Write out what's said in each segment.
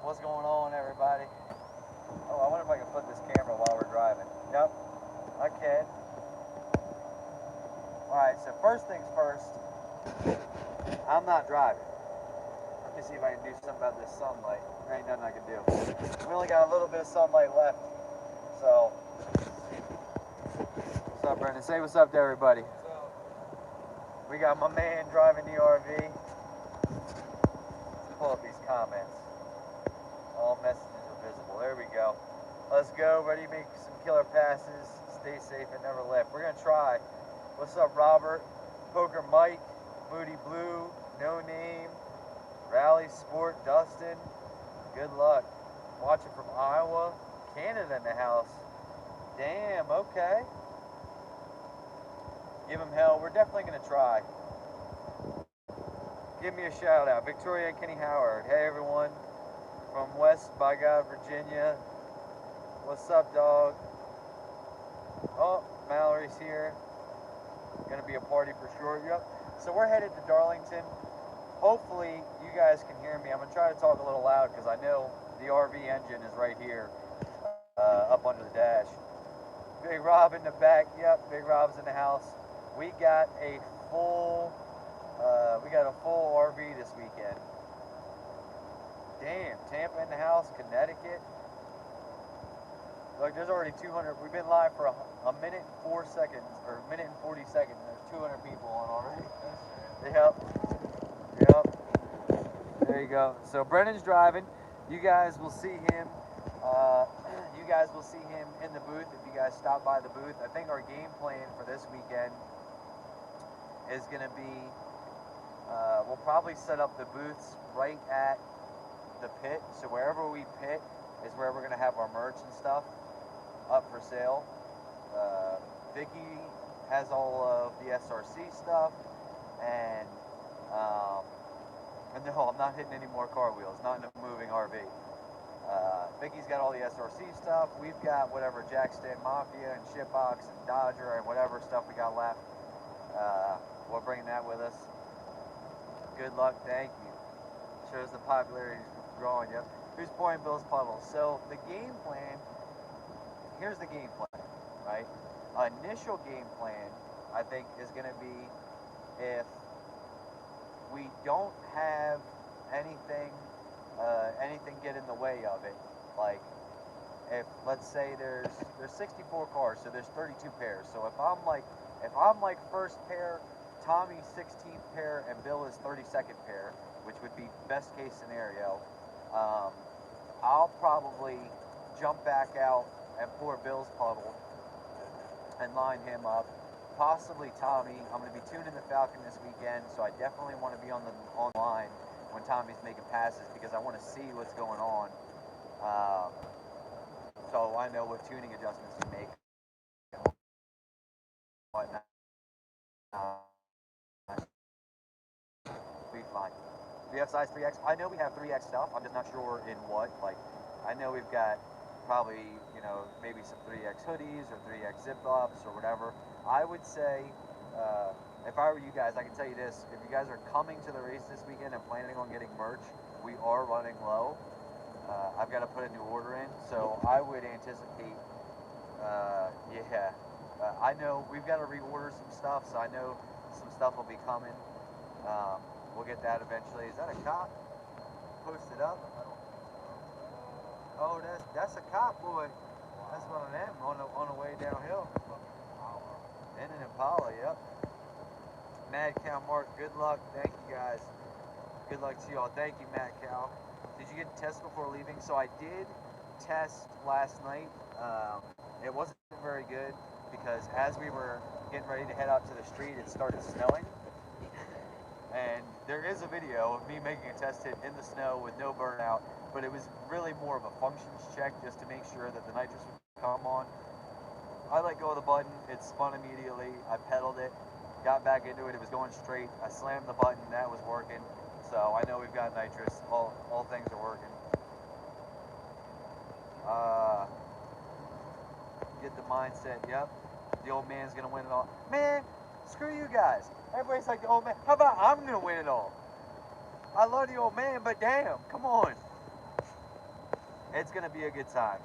What's going on, everybody? Oh, I wonder if I can put this camera while we're driving. Yep, I can. Alright, so first things first, I'm not driving. Let me see if I can do something about this sunlight. There ain't nothing I can do. We only got a little bit of sunlight left. So, what's up, Brendan? Say what's up to everybody. What's up? We got my man driving the RV. Let's pull up these comments. All messages are visible. There we go. Let's go. Ready to make some killer passes. Stay safe and never lift. We're going to try. What's up, Robert? Poker Mike, Moody Blue, No Name, Rally Sport, Dustin. Good luck. Watching from Iowa. Canada in the house. Damn, okay. Give him hell. We're definitely going to try. Give me a shout out. Victoria and Kenny Howard. Hey, everyone. From West by God, Virginia. What's up, dog? Oh, Mallory's here. Gonna be a party for sure. Yep. So we're headed to Darlington. Hopefully you guys can hear me. I'm gonna try to talk a little loud because I know the RV engine is right here, up under the dash. Big Rob in the back. Yep, Big Rob's in the house. We got a full RV this weekend. Damn, Tampa in the house, Connecticut. Look, there's already 200. We've been live for a minute and 4 seconds, or a minute and 40 seconds. And there's 200 people on already. Yep. There you go. So Brennan's driving. You guys will see him. You guys will see him in the booth if you guys stop by the booth. I think our game plan for this weekend is going to be. We'll probably set up the booths right at the pit, so wherever we pit is where we're going to have our merch and stuff up for sale. Vicky has all of the SRC stuff, and no, I'm not hitting any more car wheels, not in a moving RV. Vicky's got all the SRC stuff. We've got whatever Jackson Mafia and Shipbox and Dodger and whatever stuff we got left. We're bringing that with us. Good luck, thank you. Shows the popularity growing, yep. Who's pouring Bill's puddles? So the game plan, here's the game plan, right? Initial game plan, I think, is going to be if we don't have anything get in the way of it. Like, if let's say there's 64 cars, so there's 32 pairs. So if I'm like first pair, Tommy's 16th pair, and Bill is 32nd pair, which would be best case scenario. I'll probably jump back out and pour Bill's puddle and line him up. Possibly Tommy. I'm going to be tuning the Falcon this weekend, so I definitely want to be online when Tommy's making passes because I want to see what's going on. So I know what tuning adjustments to make. Whatnot. Be fine. Do you have size 3X? I know we have 3X stuff. I'm just not sure in what. Like, I know we've got probably, maybe some 3X hoodies or 3X zip ups or whatever. I would say, if I were you guys, I can tell you this. If you guys are coming to the race this weekend and planning on getting merch, we are running low. I've got to put a new order in. So I would anticipate, I know we've got to reorder some stuff, so I know some stuff will be coming. We'll get that eventually. Is that a cop posted up? Oh, that's a cop, boy. That's one of them on the way downhill. In an Impala, yep. Mad Cow Mark, good luck. Thank you guys. Good luck to you all. Thank you, Mad Cow. Did you get tested before leaving? So I did test last night. It wasn't very good because as we were getting ready to head out to the street, it started snowing. And there is a video of me making a test hit in the snow with no burnout, but it was really more of a functions check just to make sure that the nitrous would come on. I let go of the button, it spun immediately, I pedaled it, got back into it, it was going straight, I slammed the button, that was working, so I know we've got nitrous, all things are working. Get the mindset, yep, the old man's gonna win it all. Man, screw you guys. Everybody's like the old man. How about I'm gonna win it all? I love the old man, but damn, come on. It's gonna be a good time.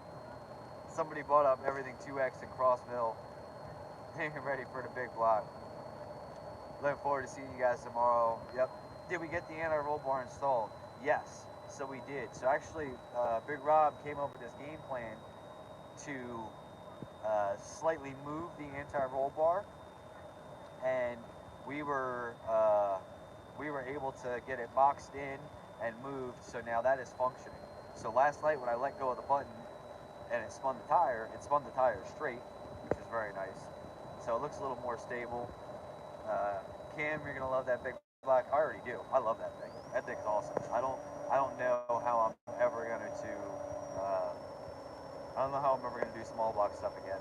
Somebody bought up everything 2X in Crossville. Getting ready for the big block. Looking forward to seeing you guys tomorrow. Yep. Did we get the anti-roll bar installed? Yes. So we did. So actually, Big Rob came up with this game plan to slightly move the anti-roll bar, and we were able to get it boxed in and moved. So now that is functioning. So last night when I let go of the button and it spun the tire straight, which is very nice. So it looks a little more stable. Cam, you're gonna love that big block. I already do. I love that thing. That thing's awesome. I don't know how I'm ever gonna do. I don't know how I'm ever gonna do small block stuff again.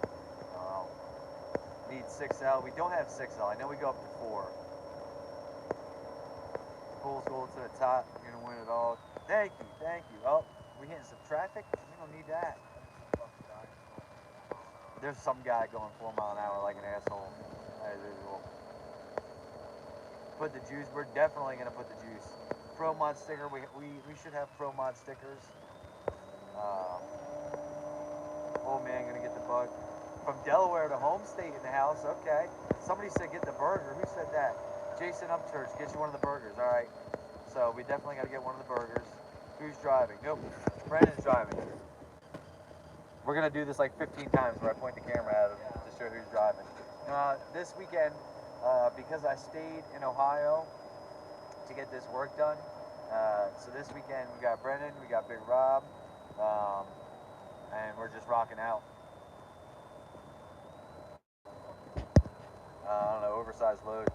Need 6L. We don't have 6L. I know we go up to 4. Bulls go to the top. You're gonna win it all. Thank you, thank you. Oh, we hitting some traffic. We don't need that. There's some guy going 4 miles an hour like an asshole, as usual. Put the juice. We're definitely gonna put the juice. Pro mod sticker. We should have pro mod stickers. Oh man, gonna get the bug. From Delaware to home state in the house. Okay. Somebody said get the burger. Who said that? Jason Upchurch, get you one of the burgers. All right. So we definitely got to get one of the burgers. Who's driving? Nope. Brandon's driving. We're gonna do this like 15 times where I point the camera at him to show who's driving. This weekend, because I stayed in Ohio to get this work done. So this weekend we got Brennan, we got Big Rob, and we're just rocking out. I don't know, oversized load.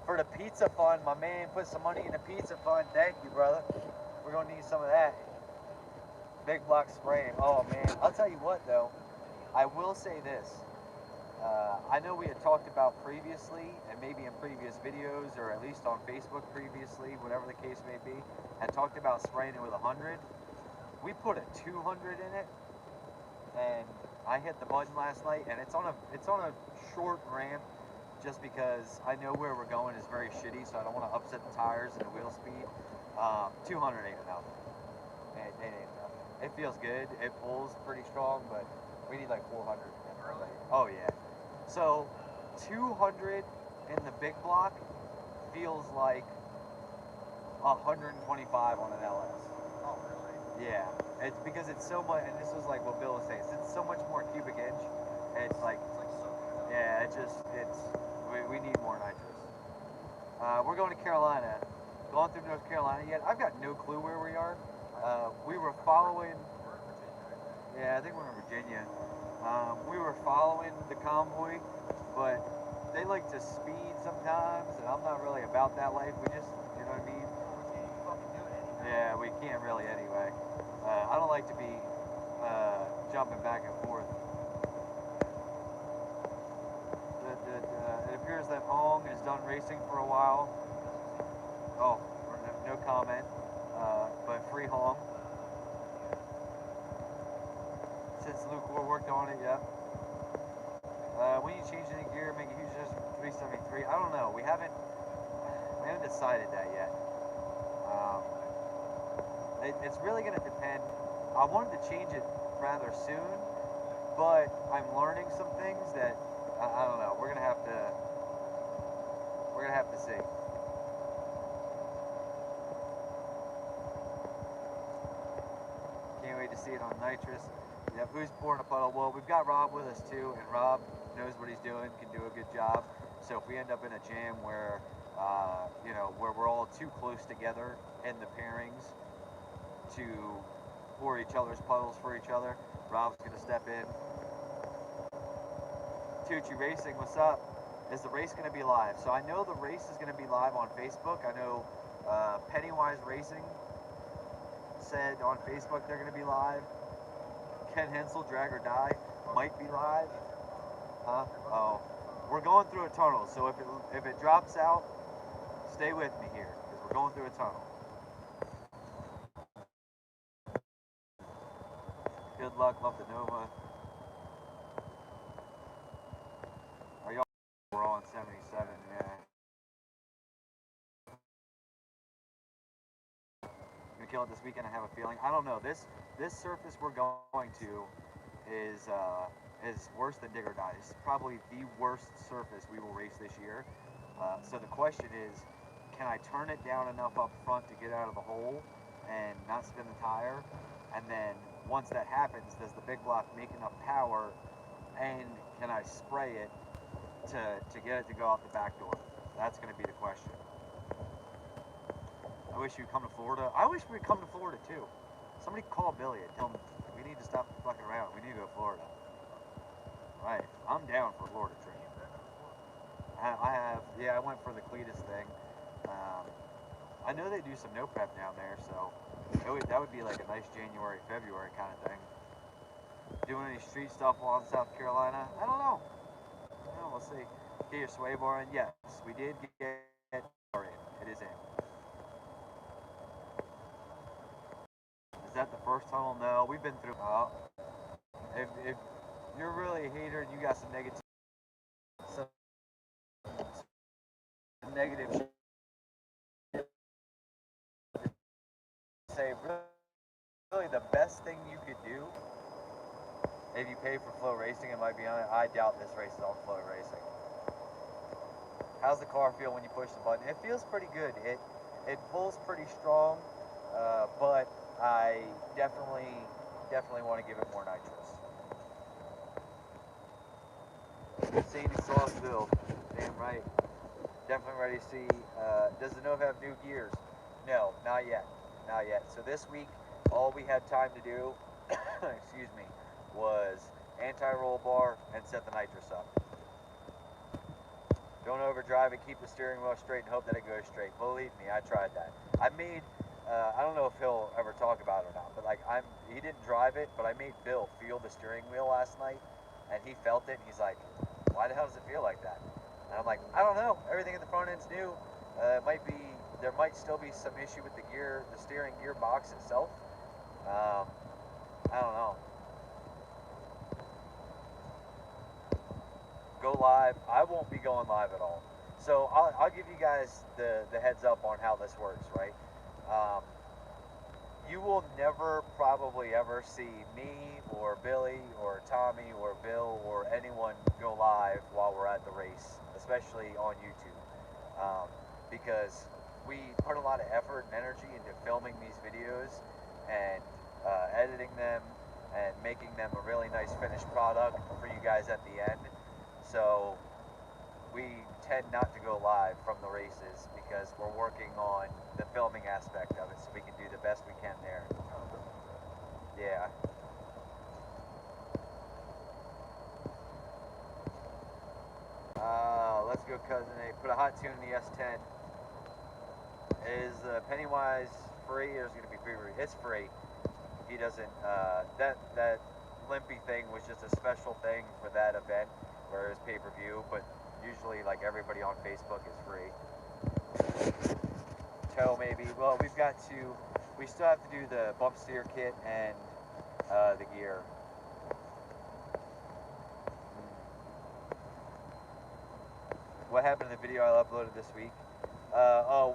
For the pizza fund, my man put some money in the pizza fund. Thank you, brother. We're gonna need some of that. Big block spraying. Oh man, I'll tell you what though. I will say this. I know we had talked about previously, and maybe in previous videos, or at least on Facebook previously, whatever the case may be, had talked about spraying it with 100. We put a 200 in it, and I hit the button last night, and it's on a short ramp, just because I know where we're going is very shitty, so I don't want to upset the tires and the wheel speed. 200 ain't enough. It ain't enough. It feels good. It pulls pretty strong, but we need like 400. Really? Oh yeah. So 200 in the big block feels like 125 on an LS. Oh really? Yeah. It's because it's so much, and this was like what Bill was saying. It's so much more cubic inch. It's like so good. Yeah. We need more nitrous. We're going to Carolina. Going through North Carolina yet? I've got no clue where we are. We were following. Yeah, I think we're in Virginia. We were following the convoy, but they like to speed sometimes, and I'm not really about that life. We just, you know what I mean? We can't fucking do it anyway. Yeah, we can't really anyway. I don't like to be jumping back and forth. It appears that Hong is done racing for a while. Oh, no comment. But free Hong. Since Luke worked on it, yeah. When you change any gear, make a huge adjustment for 373. I don't know. We haven't decided that yet. It's really going to depend. I wanted to change it rather soon, but I'm learning some things that I don't know. We're gonna have to see. Can't wait to see it on nitrous. Yep, who's pouring a puddle? Well, we've got Rob with us too, and Rob knows what he's doing, can do a good job. So if we end up in a jam where, where we're all too close together in the pairings to pour each other's puddles for each other, Rob's gonna step in. Tucci Racing, what's up? Is the race gonna be live? So I know the race is gonna be live on Facebook. I know Pennywise Racing said on Facebook they're gonna be live. Ken Hensel, Drag or Die, might be live. Huh? Oh, we're going through a tunnel, so if it drops out, stay with me here, because we're going through a tunnel. Good luck, love the Nova. Are y'all? We're all in 77, yeah. know what, this weekend I have a feeling. I don't know. This surface we're going to is worse than Dig or Die. This is probably the worst surface we will race this year. So the question is, can I turn it down enough up front to get out of the hole and not spin the tire? And then once that happens, does the big block make enough power, and can I spray it to get it to go out the back door? That's going to be the question. I wish you'd come to Florida. I wish we'd come to Florida too. Somebody call Billy and tell him we need to stop fucking around. We need to go to Florida. Right. I'm down for a Florida trip. I have, yeah, I went for the Cletus thing. I know they do some no prep down there, so that would be like a nice January, February kind of thing. Doing any street stuff while in South Carolina? I don't know. We'll see. Get your sway bar in? Yes, we did get it in. It is in. Is that the first tunnel? No, we've been through. If you're really a hater and you got some negative shit, say really the best thing you could do if you pay for Flow Racing, it might be on it. I doubt this race is on Flow Racing. How's the car feel when you push the button? It feels pretty good. It pulls pretty strong, but I definitely want to give it more nitrous. Sandy Sauceville, damn right. Definitely ready to see. Does the Nova have new gears? No, not yet. Not yet. So this week, all we had time to do, excuse me, was anti-roll bar and set the nitrous up. Don't overdrive it, keep the steering wheel straight and hope that it goes straight. Believe me, I tried that. I made, I don't know if he'll ever talk about it or not, but like he didn't drive it, but I made Bill feel the steering wheel last night, and he felt it, and he's like, why the hell does it feel like that? And I'm like, I don't know, everything in the front end's new. There might still be some issue with the steering gear box itself. I don't know. Go live. I won't be going live at all. So I'll give you guys the heads up on how this works, right? You will never probably ever see me or Billy or Tommy or Bill or anyone go live while we're at the race, especially on YouTube, because we put a lot of effort and energy into filming these videos and editing them and making them a really nice finished product for you guys at the end. So we tend not to go live from the races because we're working on the filming aspect of it so we can do the best we can there. Yeah. Let's go, Cousin A. Put a hot tune in the S10. Is Pennywise free or is it going to be free? It's free. He doesn't, that Limpy thing was just a special thing for that event where it was pay-per-view, but usually like everybody on Facebook is free. Tow maybe. Well, we still have to do the bump steer kit and the gear. What happened to the video I uploaded this week?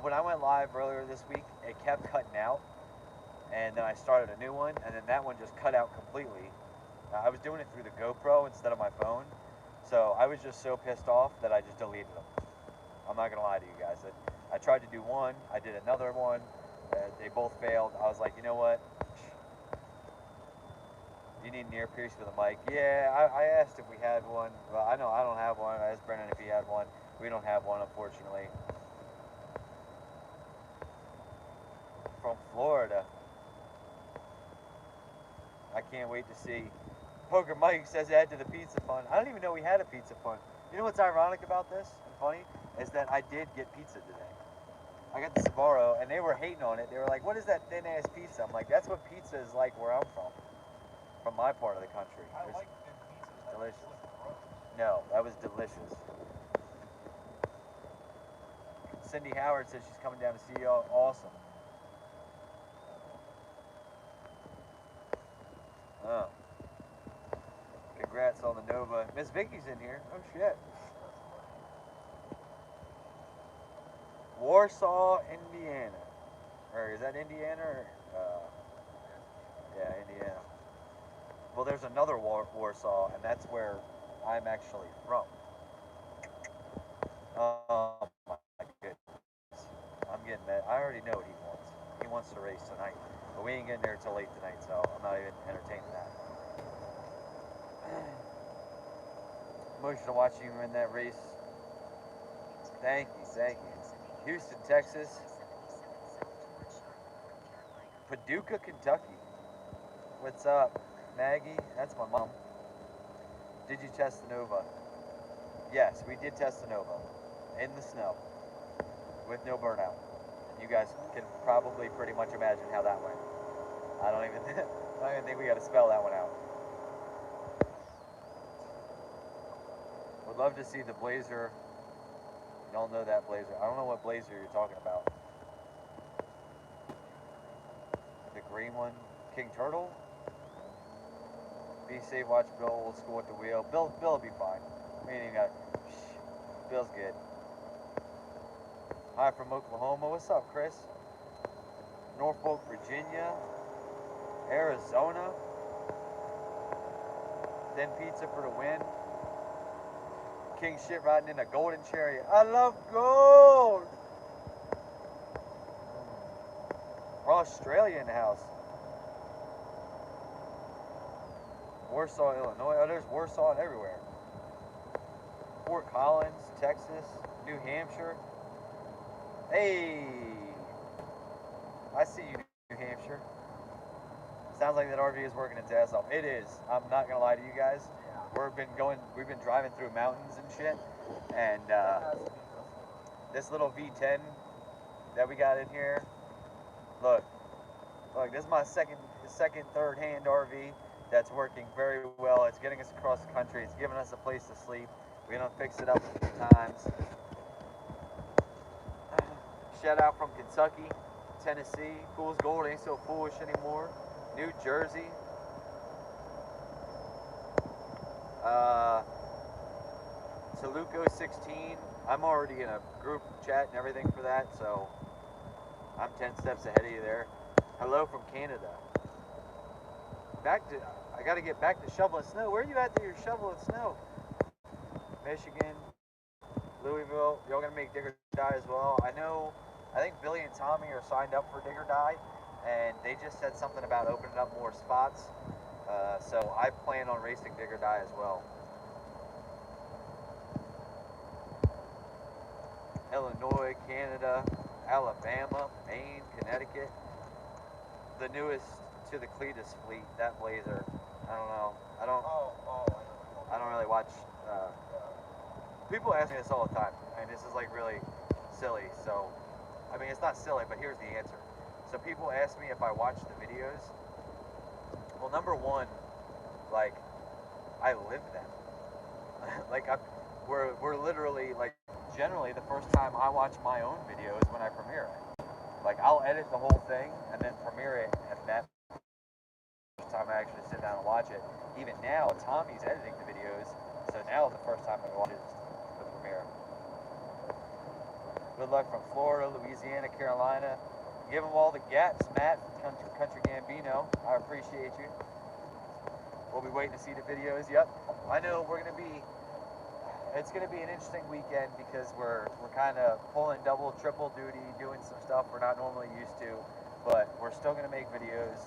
When I went live earlier this week, it kept cutting out, and then I started a new one, and then that one just cut out completely. I was doing it through the GoPro instead of my phone, so I was just so pissed off that I just deleted them. I'm not gonna lie to you guys. I tried to do one, I did another one, they both failed. I was like, you know what? You need an earpiece with a mic. Yeah, I asked if we had one. Well, I know I don't have one. I asked Brennan if he had one. We don't have one, unfortunately. From Florida. I can't wait to see. Poker Mike says add to the pizza fund. I don't even know we had a pizza fund. You know what's ironic about this and funny is that I did get pizza today. I got the Sbarro and they were hating on it. They were like, what is that thin ass pizza? I'm like, that's what pizza is like where I'm from my part of the country. I like thin pizza. It's delicious. No, that was delicious. Cindy Howard says she's coming down to see y'all. Awesome. Oh. Congrats on the Nova. Miss Vicky's in here. Oh shit. Warsaw, Indiana. Or is that Indiana or there's another Warsaw, and that's where I'm actually from. Oh my goodness. I'm getting that. I already know what he wants. He wants to race tonight. But we ain't getting there till late tonight, so I'm not even entertaining that. Emotional watching you in that race. Thank you, thank you. Houston, Texas. Paducah, Kentucky. What's up, Maggie? That's my mom. Did you test the Nova? Yes, we did test the Nova. In the snow. With no burnout. You guys can probably pretty much imagine how that went. I don't even think we got to spell that one out. Would love to see the Blazer. You don't know that Blazer. I don't know what Blazer you're talking about. The green one. King Turtle. Be safe, watch Bill old school at the wheel. Bill will be fine. We ain't even got. Bill's good. Hi from Oklahoma. What's up, Chris? Norfolk, Virginia. Arizona. Then pizza for the win. King shit riding in a golden chariot. I love gold. Australia in the house. Warsaw, Illinois. Oh, there's Warsaw everywhere. Fort Collins, Texas, New Hampshire. Hey, I see you, New Hampshire. Sounds like that RV is working its ass off. It is. I'm not gonna lie to you guys. We've been driving through mountains and shit, and this little V10 that we got in here. Look, this is my second, third-hand RV that's working very well. It's getting us across the country. It's giving us a place to sleep. We're gonna fix it up a few times. Shout out from Kentucky, Tennessee. Fool's Gold ain't so foolish anymore. New Jersey. Saluco 16. I'm already in a group chat and everything for that, so I'm 10 steps ahead of you there. Hello from Canada. I gotta get back to shoveling snow. Where are you at that you're shoveling snow? Michigan, Louisville. Y'all gonna make Dig or Die as well? I think Billy and Tommy are signed up for Dig or Die, and they just said something about opening up more spots. So I plan on racing Dig or Die as well. Illinois, Canada, Alabama, Maine, Connecticut. The newest to the Cletus fleet, that Blazer. I don't know. I don't really watch. People ask me this all the time, and this is like really silly. So, I mean, it's not silly, but here's the answer. So people ask me if I watch the videos. Well, number one, like, I live them. We're literally, like, generally the first time I watch my own video is when I premiere it. Like, I'll edit the whole thing and then premiere it, and that first time I actually sit down and watch it. Even now, Tommy's editing the videos, so now the first time I watch it is the premiere. Good luck from Florida, Louisiana, Carolina. Give them all the gaps, Matt, Country Gambino. I appreciate you. We'll be waiting to see the videos. Yep, I know it's gonna be an interesting weekend because we're kind of pulling double, triple duty, doing some stuff we're not normally used to, but we're still gonna make videos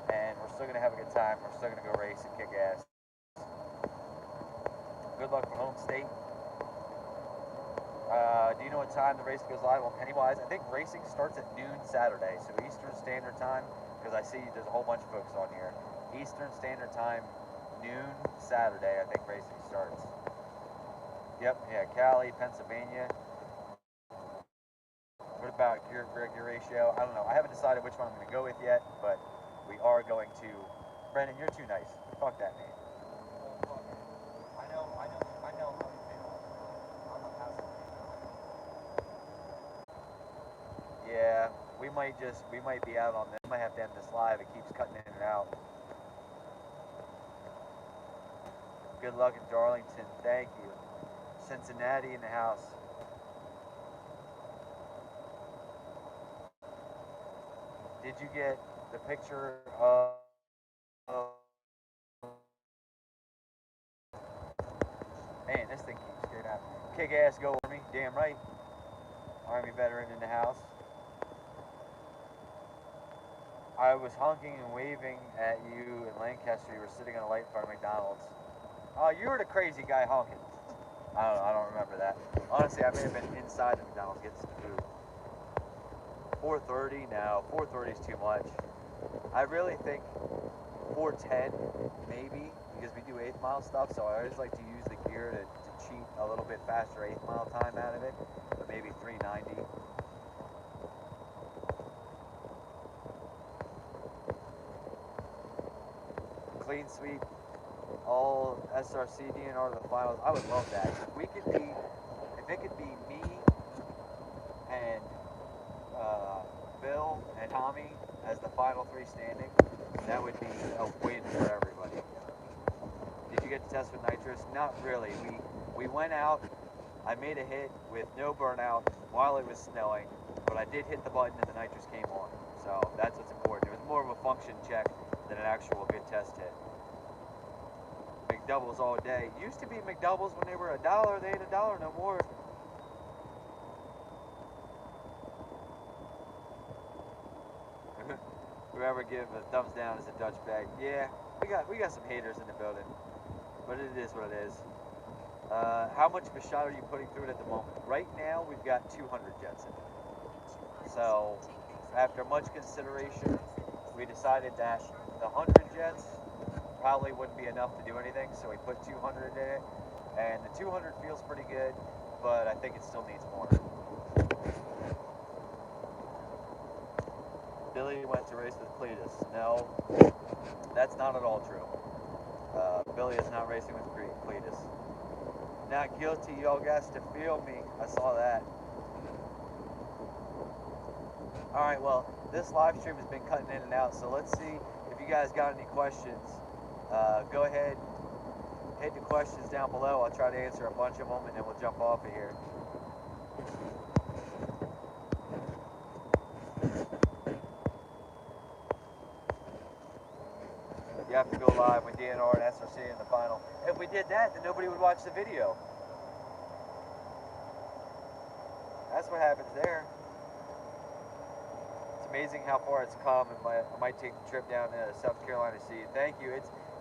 and we're still gonna have a good time. We're still gonna go race and kick ass. Good luck from home state. Do you know what time the race goes live on Pennywise? I think racing starts at noon Saturday, so Eastern Standard Time, because I see there's a whole bunch of folks on here. Eastern Standard Time, noon Saturday, I think racing starts. Yep, yeah, Cali, Pennsylvania. What about your ratio? I don't know. I haven't decided which one I'm going to go with yet, but we are going to. Brendan, you're too nice. Fuck that man. I know how you feel. I'm a passive. Yeah, we might be out on this. We might have to end this live. It keeps cutting in and out. Good luck in Darlington. Thank you. Cincinnati in the house. Did you get the picture of Kick ass, go Army. Damn right. Army veteran in the house. I was honking and waving at you in Lancaster. You were sitting on a light in front of McDonald's. Oh, you were the crazy guy honking. I don't remember that. Honestly, I may have been inside the McDonald's getting some food. 4:30? No, 4:30 is too much. I really think 4:10 maybe, because we do 8th mile stuff, so I always like to use the gear to cheat a little bit faster 8th mile time out of it, but maybe 3:90. Clean sweep, all SRC DNR to the finals. I would love that. If it could be me and Bill and Tommy as the final 3 standing, that would be a win for everybody. Did you get to test with nitrous? Not really. We went out. I made a hit with no burnout while it was snowing, but I did hit the button and the nitrous came on. So that's what's important. It was more of a function check than an actual good test hit. McDoubles all day. Used to be McDoubles when they were $1. They ain't $1 no more. Whoever give a thumbs down is a Dutch bag. Yeah, we got some haters in the building, but it is what it is. How much of a shot are you putting through it at the moment? Right now, we've got 200 jets in it. So, after much consideration, we decided that the 100 jets probably wouldn't be enough to do anything, so we put 200 in it, and the 200 feels pretty good, but I think it still needs more. Billy went to race with Cletus. No, that's not at all true. Billy is not racing with Cletus. Not guilty, y'all guys to feel me. I saw that. Alright, well, this live stream has been cutting in and out, so let's see if you guys got any questions. Go ahead, hit the questions down below. I'll try to answer a bunch of them, and then we'll jump off of here. You have to go live with DNR and SRC in the final. If we did that, then nobody would watch the video. That's what happens there. It's amazing how far it's come, and I might take the trip down to South Carolina to see it. Thank you.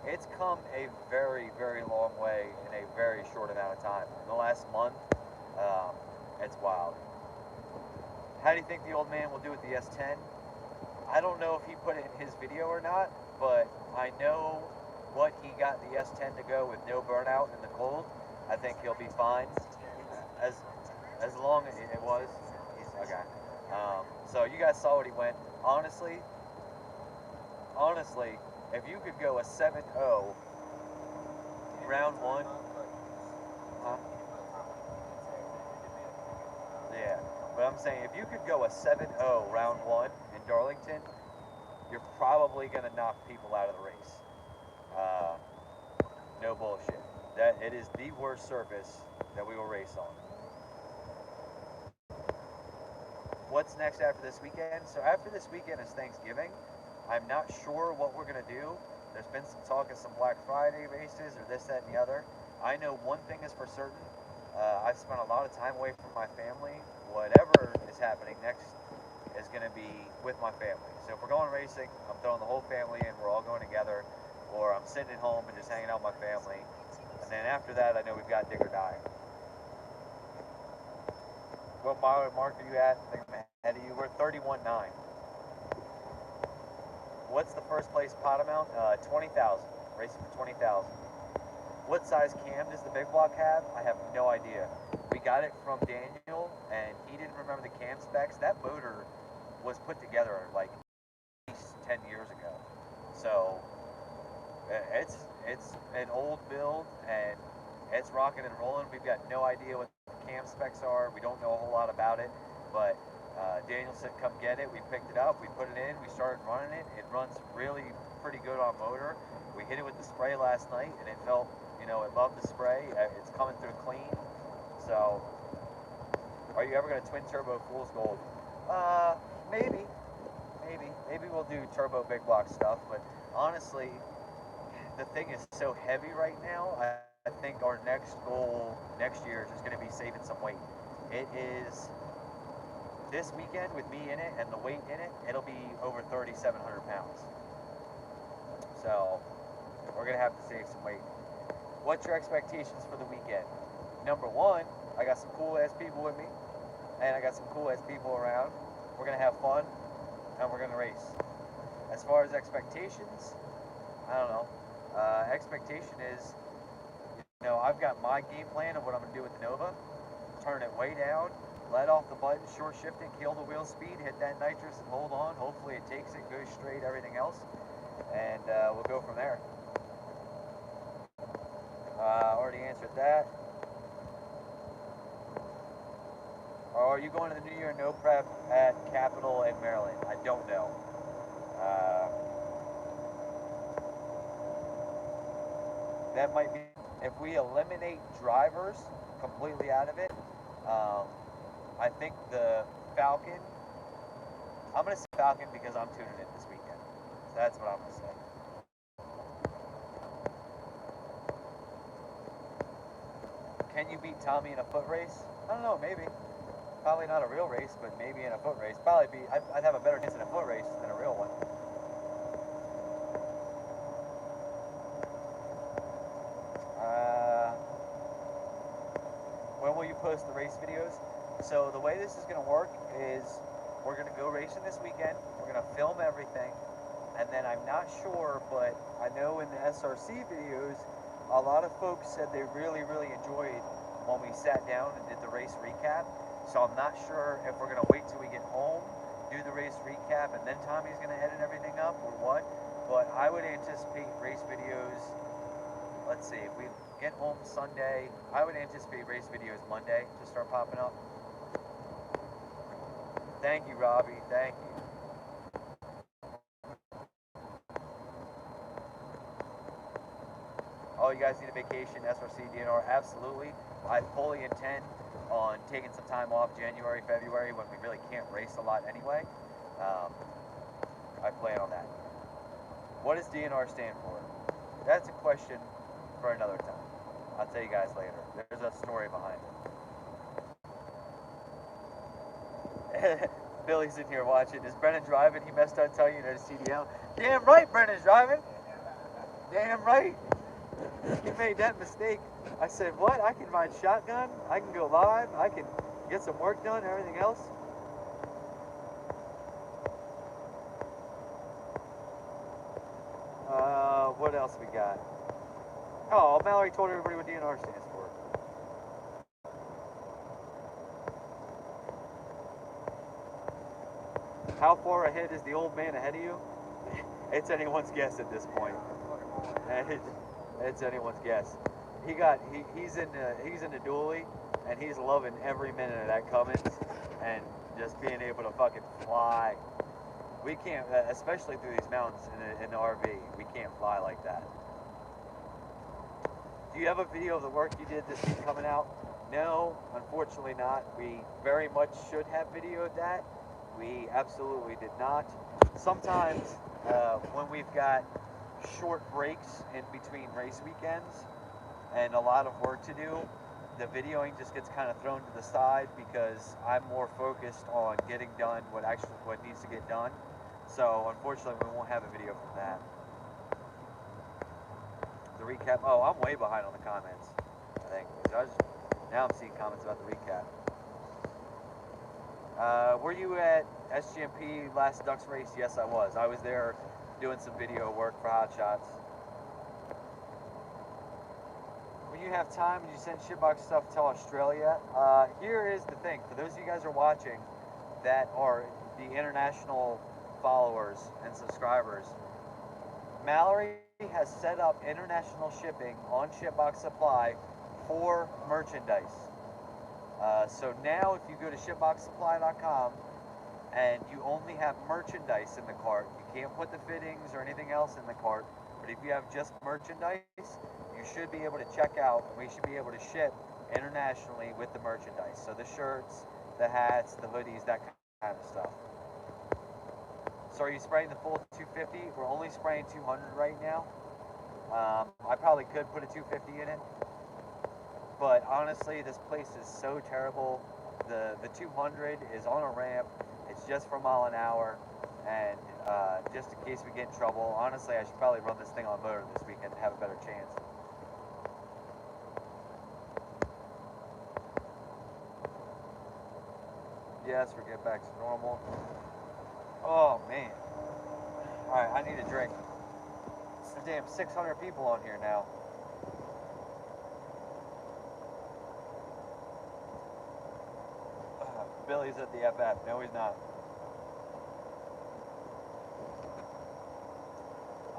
It's come a very, very long way in a very short amount of time. In the last month, it's wild. How do you think the old man will do with the S10? I don't know if he put it in his video or not, but I know what he got the S10 to go with no burnout in the cold. I think he'll be fine. As long as it was, he's okay. So you guys saw what he went. Honestly, if you could go a 7-0 round 1, huh? Yeah, but I'm saying if you could go a 7-0 round 1 in Darlington, you're probably going to knock people out of the race. No bullshit. That it is the worst surface that we will race on. What's next after this weekend? So after this weekend is Thanksgiving. I'm not sure what we're going to do. There's been some talk of some Black Friday races or this, that, and the other. I know one thing is for certain. I've spent a lot of time away from my family. Whatever is happening next is going to be with my family. So if we're going racing, I'm throwing the whole family in. We're all going together. Or I'm sitting at home and just hanging out with my family. And then after that, I know we've got Dig or Die. What mile mark are you at? I think I'm ahead of you. We're 31.9. What's the first place pot amount? 20,000. Racing for 20,000. What size cam does the big block have? I have no idea. We got it from Daniel, and he didn't remember the cam specs. That motor was put together like at least 10 years ago. So it's an old build, and it's rocking and rolling. We've got no idea what the cam specs are. We don't know a whole lot about it, but Daniel said come get it. We picked it up, we put it in, we started running it. It runs really pretty good on motor. We hit it with the spray last night, and it felt, it loved the spray. It's coming through clean. So, are you ever going to twin turbo Fool's Gold? Maybe we'll do turbo big block stuff, but honestly, the thing is so heavy right now, I think our next goal next year is just going to be saving some weight. It is this weekend with me in it and the weight in it, it'll be over 3,700 pounds. So we're going to have to save some weight. What's your expectations for the weekend? Number one, I got some cool ass people with me, and I got some cool ass people around. We're going to have fun, and we're going to race. As far as expectations, I don't know. Expectation is, you know, I've got my game plan of what I'm going to do with the Nova. Turn it way down, let off the button, short shift it, kill the wheel speed, hit that nitrous and hold on. Hopefully it takes it, goes straight, everything else. And we'll go from there. Already answered that. Are you going to the New Year no prep at Capitol in Maryland? I don't know. That might be, if we eliminate drivers completely out of it, I think the Falcon, I'm going to say Falcon because I'm tuning it this weekend. So that's what I'm going to say. Can you beat Tommy in a foot race? I don't know, maybe. Probably not a real race, but maybe in a foot race. Probably be, I'd have a better chance in a foot race than a real one. When will you post the race videos? So the way this is going to work is we're going to go racing this weekend. We're going to film everything. And then I'm not sure, but I know in the SRC videos, a lot of folks said they really, really enjoyed when we sat down and did the race recap. So I'm not sure if we're going to wait till we get home, do the race recap, and then Tommy's going to edit everything up or what. But I would anticipate race videos, let's see, if we get home Sunday, I would anticipate race videos Monday to start popping up. Thank you, Robbie. Thank you. Oh, you guys need a vacation, SRC, DNR? Absolutely. I fully intend on taking some time off January, February, when we really can't race a lot anyway. I plan on that. What does DNR stand for? That's a question for another time. I'll tell you guys later. There's a story behind it. Billy's in here watching. Is Brennan driving? He messed up telling you to CDL. Damn right Brennan's driving. Damn right. He made that mistake. I said, what? I can ride shotgun. I can go live. I can get some work done, everything else. What else we got? Oh, Mallory told everybody what DNR stands for. How far ahead is the old man ahead of you? It's anyone's guess at this point. It's anyone's guess. He's in the dually, and he's loving every minute of that Cummins, and just being able to fucking fly. We can't, especially through these mountains in the RV, we can't fly like that. Do you have a video of the work you did this week coming out? No, unfortunately not. We very much should have video of that. We absolutely did not. Sometimes when we've got short breaks in between race weekends and a lot of work to do, the videoing just gets kind of thrown to the side because I'm more focused on getting done what needs to get done. So unfortunately we won't have a video from that. The recap, oh, I'm way behind on the comments, I think. Now I'm seeing comments about the recap. Were you at SGMP last Ducks race? Yes, I was. I was there doing some video work for Hot Shots. When you have time and you send shitbox stuff to Australia, here is the thing. For those of you guys who are watching that are the international followers and subscribers, Mallory has set up international shipping on Shipbox Supply for merchandise. So now if you go to shipboxsupply.com and you only have merchandise in the cart, you can't put the fittings or anything else in the cart, but if you have just merchandise, you should be able to check out, and we should be able to ship internationally with the merchandise. So the shirts, the hats, the hoodies, that kind of stuff. So are you spraying the full 250? We're only spraying 200 right now. I probably could put a 250 in it, But honestly, this place is so terrible. The 200 is on a ramp. It's just for a mile an hour, and just in case we get in trouble, honestly, I should probably run this thing on motor this weekend to have a better chance. Yes, we're getting back to normal. Oh man. All right, I need a drink. There's damn 600 people on here now. Billy's at the FF. No, he's not.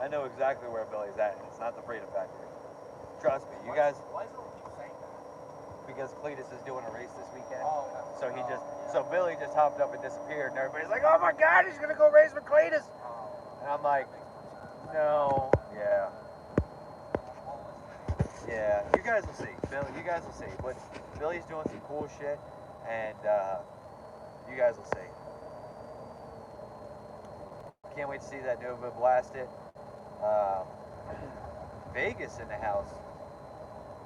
I know exactly where Billy's at. It's not the Freedom Factory. Trust me, you guys. Why does everyone keep saying that? Because Cletus is doing a race this weekend. Oh, okay. So he just, Yeah. so Billy just hopped up and disappeared, and everybody's like, "Oh my God, he's gonna go race with Cletus!" Oh, And I'm like, "No, yeah, yeah. You guys will see, Billy. You guys will see. But Billy's doing some cool shit, and you guys will see. Can't wait to see that Nova blast it. Vegas in the house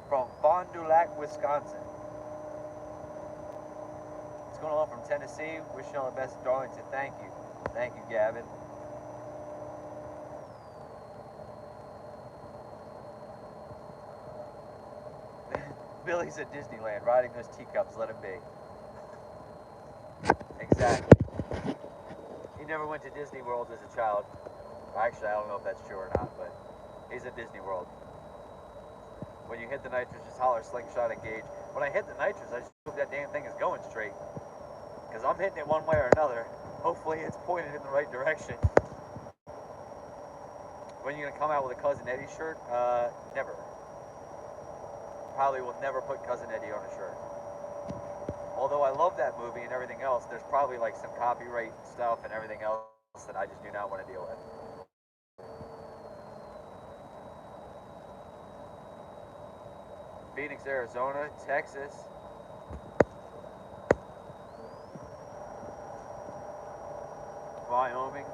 from Fond du Lac, Wisconsin. What's going on from Tennessee? Wishing you all the best at Darlington. Thank you. Thank you, Gavin. Billy's at Disneyland riding those teacups. Let him be. Exactly. He never went to Disney World as a child. Actually, I don't know if that's true or not, but he's at Disney World. When you hit the nitrous, just holler slingshot engage. When I hit the nitrous, I just hope that damn thing is going straight. Because I'm hitting it one way or another. Hopefully it's pointed in the right direction. When are you going to come out with a Cousin Eddie shirt? Never. Probably will never put Cousin Eddie on a shirt. Although I love that movie and everything else, there's probably like some copyright stuff and everything else that I just do not want to deal with. Phoenix, Arizona, Texas. Wyoming.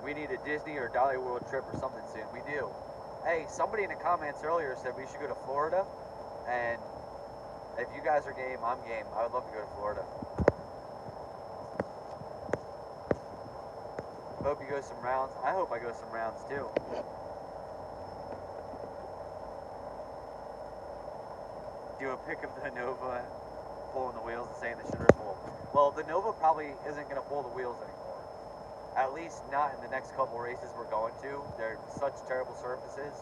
We need a Disney or Dolly World trip or something soon. We do. Hey, somebody in the comments earlier said we should go to Florida, and if you guys are game, I'm game. I would love to go to Florida. Hope you go some rounds. I hope I go some rounds too. Do a pick of the Nova pulling the wheels and saying the shitter's full. Well, the Nova probably isn't going to pull the wheels anymore. At least not in the next couple races we're going to. They're such terrible surfaces.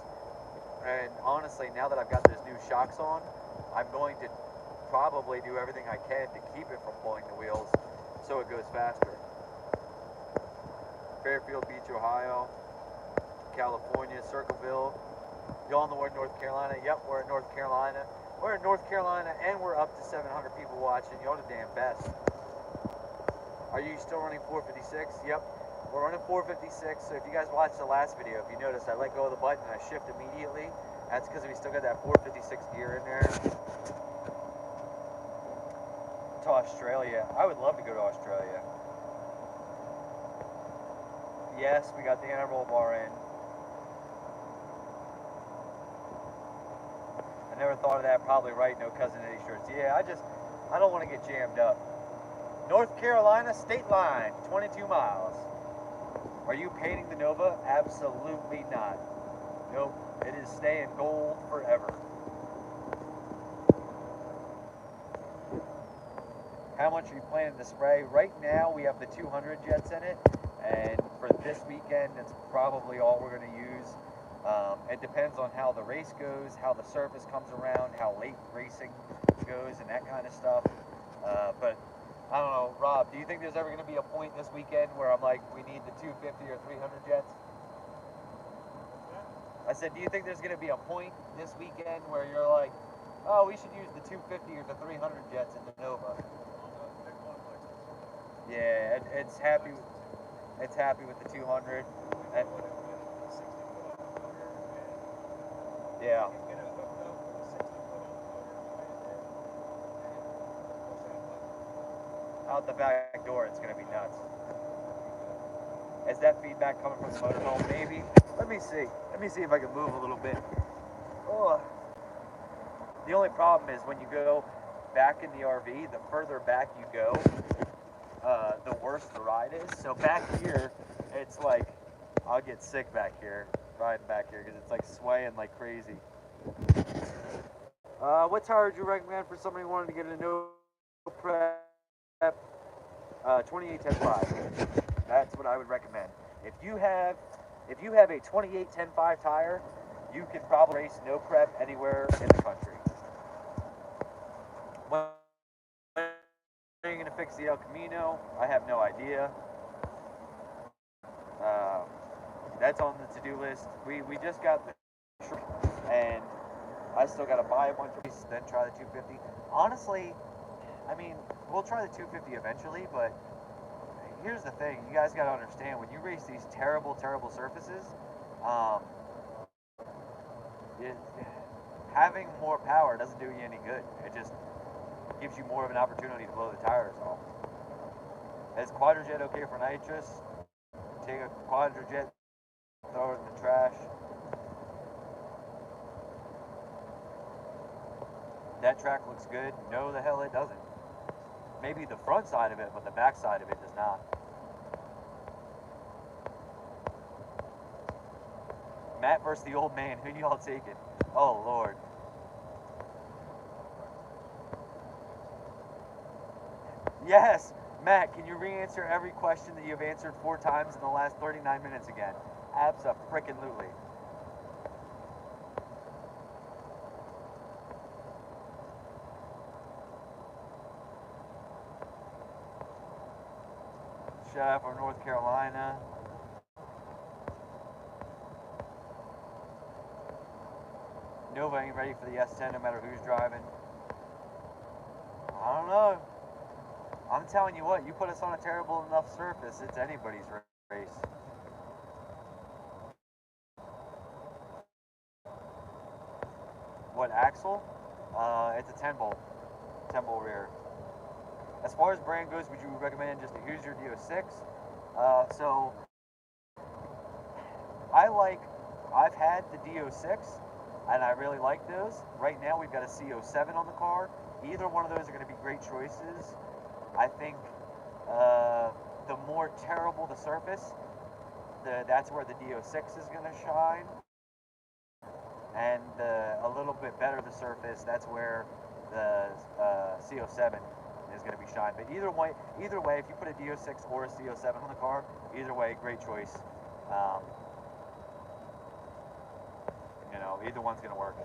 And honestly, now that I've got those new shocks on, I'm going to probably do everything I can to keep it from pulling the wheels so it goes faster. Fairfield Beach, Ohio, California, Circleville. Y'all in the North Carolina? Yep, we're in North Carolina. We're in North Carolina and we're up to 700 people watching. Y'all the damn best. Are you still running 456? Yep. We're running 456, so if you guys watched the last video, if you noticed, I let go of the button and I shift immediately. That's because we still got that 456 gear in there. To Australia. I would love to go to Australia. Yes, we got the anti-roll bar in. I never thought of that. Probably right. No Cousin Eddie shirts. Yeah, I don't want to get jammed up. North Carolina state line, 22 miles. Are you painting the Nova? Absolutely not. Nope. It is staying gold forever. How much are you planning to spray? Right now, we have the 200 jets in it, and for this weekend, it's probably all we're going to use. It depends on how the race goes, how the surface comes around, how late racing goes, and that kind of stuff. But I don't know, Rob, do you think there's ever going to be a point this weekend where I'm like, we need the 250 or 300 jets? I said, do you think there's going to be a point this weekend where you're like, oh, we should use the 250 or the 300 jets in the Nova? Yeah, it's happy with the 200. And, yeah. Out the back door, it's going to be nuts. Is that feedback coming from the motorhome? Maybe. Let me see. Let me see if I can move a little bit. Oh. The only problem is when you go back in the RV, the further back you go, the worse the ride is. So back here, it's like, I'll get sick back here, riding back here, because it's like swaying like crazy. What tire would you recommend for somebody who wanted to get a no prep 28-10-5? That's what I would recommend. If you have a 28-10-5 tire, you can probably race no prep anywhere in the country. When are you going to fix the El Camino? I have no idea. That's on the to-do list. We just got the and I still got to buy a bunch of pieces, then try the 250. Honestly, I mean, we'll try the 250 eventually, but here's the thing. You guys got to understand, when you race these terrible, terrible surfaces, having more power doesn't do you any good. It just gives you more of an opportunity to blow the tires off. Is Quadrajet okay for nitrous? Take a Quadrajet, throw it in the trash. That track looks good. No, the hell it doesn't. Maybe the front side of it, but the back side of it does not. Matt versus the old man. Who y'all taking? Oh, Lord. Yes, Matt, can you re-answer every question that you've answered 4 times in the last 39 minutes again? Abso-frickin-lutely. Shout out from North Carolina. Nova ain't ready for the S10 no matter who's driving. I don't know. I'm telling you what, you put us on a terrible enough surface, it's anybody's race. What axle? It's a 10-bolt. 10-bolt rear. As far as brand goes, would you recommend just a Hoosier D06? So, I've had the D06, and I really like those. Right now, we've got a C07 on the car. Either one of those are going to be great choices. I think the more terrible the surface, that's where the D06 is going to shine. And a little bit better the surface, that's where the C07 is going to be shined. But either way, if you put a D06 or a C07 on the car, either way, great choice. You know, either one's going to work.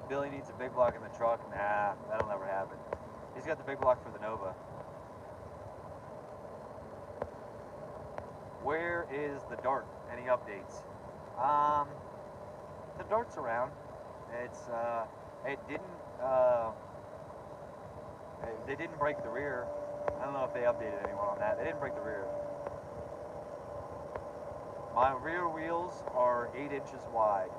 Billy needs a big block in the truck. Nah, that'll never happen. He's got the big block for the Nova. Where is the Dart? Any updates? The Dart's around. It's they didn't break the rear. I don't know if they updated anyone on that. They didn't break the rear. My rear wheels are 8 inches wide.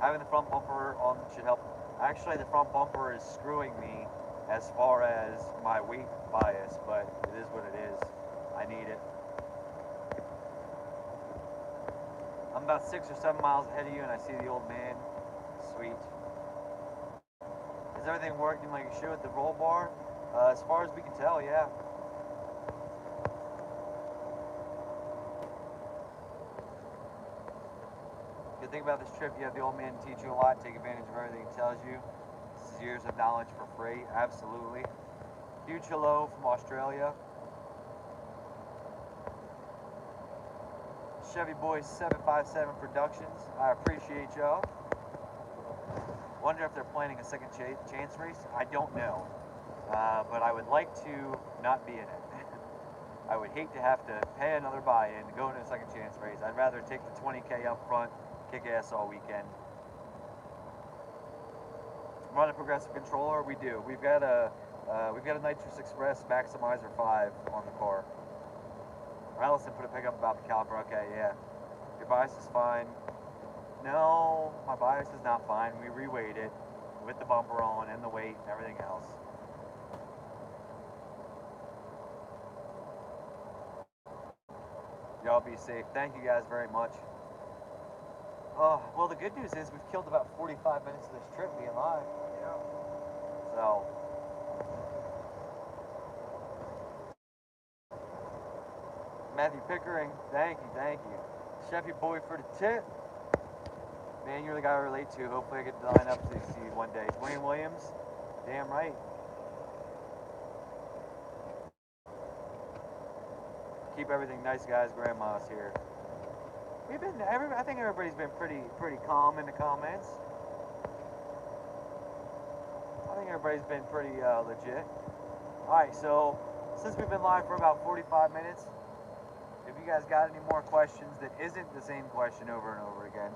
Having the front bumper on should help. Actually, the front bumper is screwing me as far as my weight bias, but it is what it is. I need it. I'm about 6 or 7 miles ahead of you, and I see the old man. Sweet. Is everything working like it should with the roll bar? As far as we can tell, yeah. Good thing about this trip, you have the old man to teach you a lot, take advantage of everything he tells you. This is years of knowledge for free, absolutely. Huge hello from Australia. Chevy Boys 757 Productions, I appreciate y'all. Wonder if they're planning a second chance race. I don't know, but I would like to not be in it. I would hate to have to pay another buy-in to go into a second chance race. I'd rather take the 20K up front, kick ass all weekend. Run a progressive controller, we do. We've got a Nitrous Express Maximizer 5 on the car. Allison put a pick up about the caliper. Okay, yeah. Your bias is fine. No, my bias is not fine. We reweighed it with the bumper on and the weight and everything else. Y'all be safe. Thank you guys very much. Oh, well, the good news is we've killed about 45 minutes of this trip being live. Yeah. So, Matthew Pickering, thank you, thank you. Chevy boy for the tip. Man, you're the guy I relate to. Hopefully I get to line up to see you one day. Dwayne Williams, damn right. Keep everything nice, guys. Grandma's here. We've been, I think everybody's been pretty calm in the comments. I think everybody's been pretty legit. All right, so since we've been live for about 45 minutes, if you guys got any more questions that isn't the same question over and over again,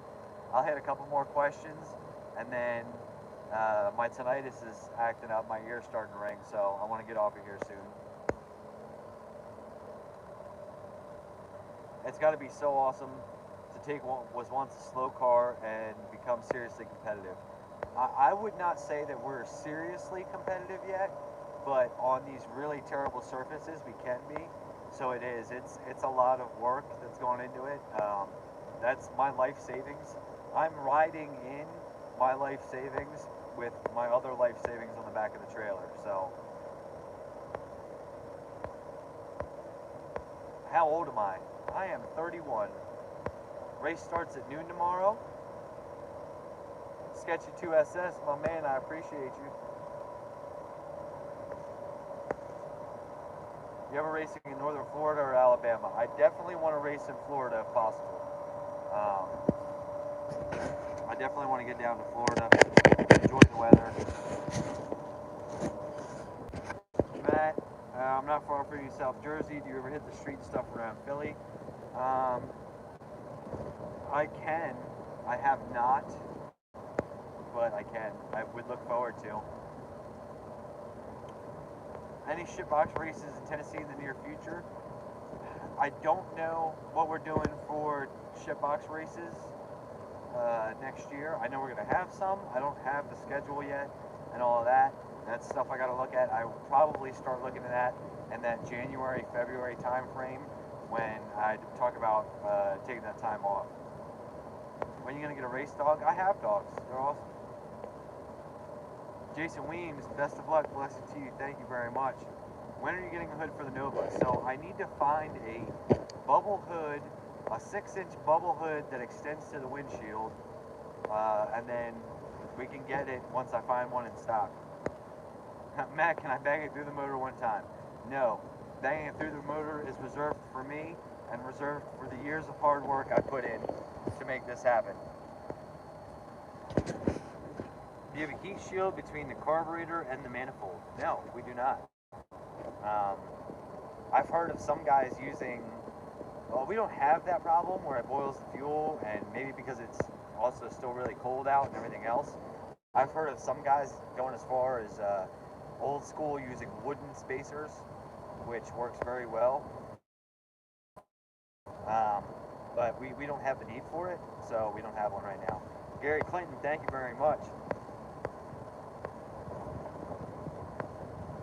I'll hit a couple more questions, and then my tinnitus is acting up. My ear's starting to ring, so I want to get off of here soon. It's got to be so awesome to take what was once a slow car and become seriously competitive. I would not say that we're seriously competitive yet, but on these really terrible surfaces we can be. So it is. It's a lot of work that's gone into it. That's my life savings. I'm riding in my life savings with my other life savings on the back of the trailer. So, how old am I? I am 31. Race starts at noon tomorrow. Sketchy 2SS, my man, I appreciate you. You ever racing in Northern Florida or Alabama? I definitely want to race in Florida if possible. I definitely want to get down to Florida, enjoy the weather. Matt, I'm not far from you, South Jersey. Do you ever hit the street stuff around Philly? I can. I have not, but I can. I would look forward to. Any shitbox races in Tennessee in the near future? I don't know what we're doing for shitbox races next year. I know we're going to have some. I don't have the schedule yet and all of that. That's stuff I got to look at. I will probably start looking at that in that January, February time frame when I talk about taking that time off. When are you going to get a race dog? I have dogs. They're awesome. Jason Weems, best of luck. Blessings to you. Thank you very much. When are you getting a hood for the Nova? So I need to find a bubble hood, a 6-inch bubble hood that extends to the windshield, and then we can get it once I find one in stock. Matt, can I bang it through the motor one time? No. Banging it through the motor is reserved for me and reserved for the years of hard work I put in to make this happen. Do you have a heat shield between the carburetor and the manifold? No, we do not. I've heard of some guys using, well, we don't have that problem where it boils the fuel, and maybe because it's also still really cold out and everything else. I've heard of some guys going as far as old school using wooden spacers, which works very well. But we don't have the need for it, so we don't have one right now. Gary Clinton, thank you very much.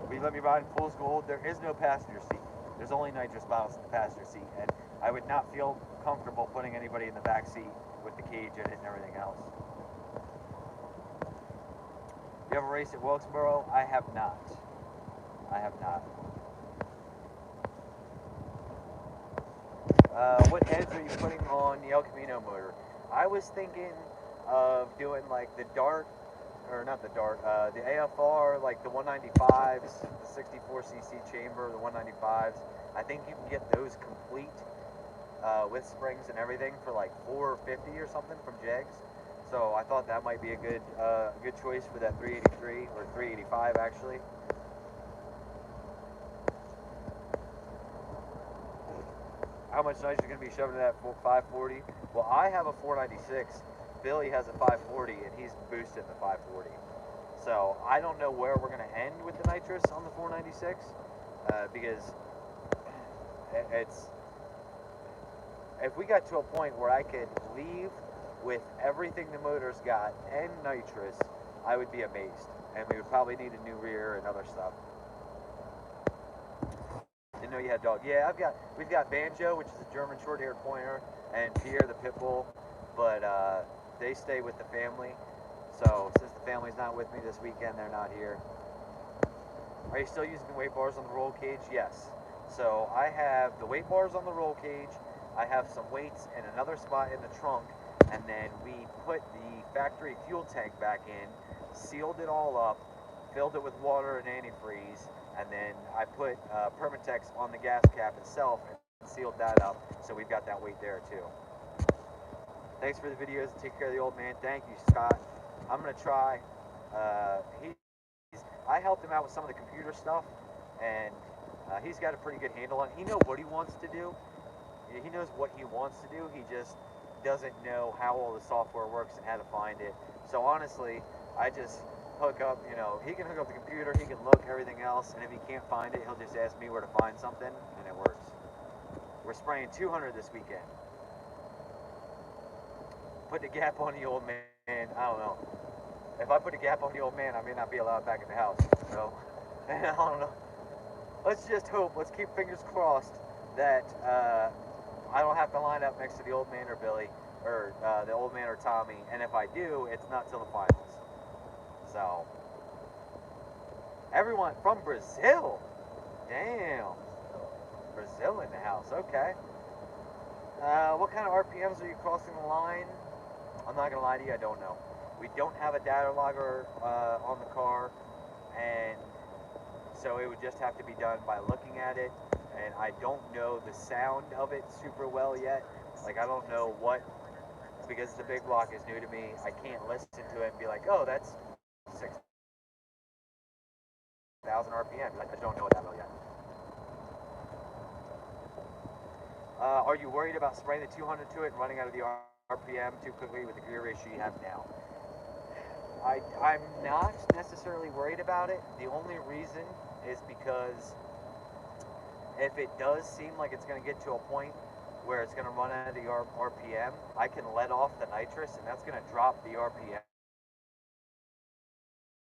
Will you let me ride in fool's gold? There is no passenger seat. There's only nitrous bottles in the passenger seat, and I would not feel comfortable putting anybody in the back seat with the cage in it and everything else. You ever race at Wilkesboro? I have not. I have not. What heads are you putting on the El Camino motor? I was thinking of doing like the Dart, or not the Dart, the AFR, like the 195s, the 64cc chamber, the 195s. I think you can get those complete with springs and everything for like $450 or something from Jegs. So I thought that might be a good choice for that 383 or 385 actually. How much nitrogen is going to be shoved in that 540? Well, I have a 496. Billy has a 540, and he's boosted the 540. So I don't know where we're going to end with the nitrous on the 496 because it's, if we got to a point where I could leave with everything the motor's got and nitrous, I would be amazed. And we would probably need a new rear and other stuff. Didn't know you had a dog. Yeah, we've got Banjo, which is a German short-haired pointer, and Pierre, the pit bull, but they stay with the family. So since the family's not with me this weekend, they're not here. Are you still using the weight bars on the roll cage? Yes. So I have the weight bars on the roll cage. I have some weights in another spot in the trunk, and then we put the factory fuel tank back in, sealed it all up, filled it with water and antifreeze, and then I put Permatex on the gas cap itself and sealed that up, so we've got that weight there too. Thanks for the videos and take care of the old man. Thank you, Scott. I'm gonna try. I helped him out with some of the computer stuff, and he's got a pretty good handle on it. He knows what he wants to do. He knows what he wants to do. He just doesn't know how all the software works and how to find it. So honestly, I just hook up, he can hook up the computer, he can look, everything else, and if he can't find it, he'll just ask me where to find something, and it works. We're spraying 200 this weekend. Put a gap on the old man, I don't know. If I put a gap on the old man, I may not be allowed back in the house. So, I don't know. Let's just hope, let's keep fingers crossed that I don't have to line up next to the old man or Billy, or the old man or Tommy, and if I do, it's not till the finals. So, everyone from Brazil. Damn. Brazil in the house, okay. What kind of RPMs are you crossing the line? I'm not going to lie to you, I don't know. We don't have a data logger on the car, and so it would just have to be done by looking at it, and I don't know the sound of it super well yet. Like, I don't know what, because the big block is new to me, I can't listen to it and be like, oh, that's 6,000 RPM. I just don't know that well yet. Are you worried about spraying the 200 to it and running out of the RPM too quickly with the gear ratio you have now? I'm not necessarily worried about it. The only reason is because if it does seem like it's going to get to a point where it's going to run out of the RPM, I can let off the nitrous, and that's going to drop the RPM.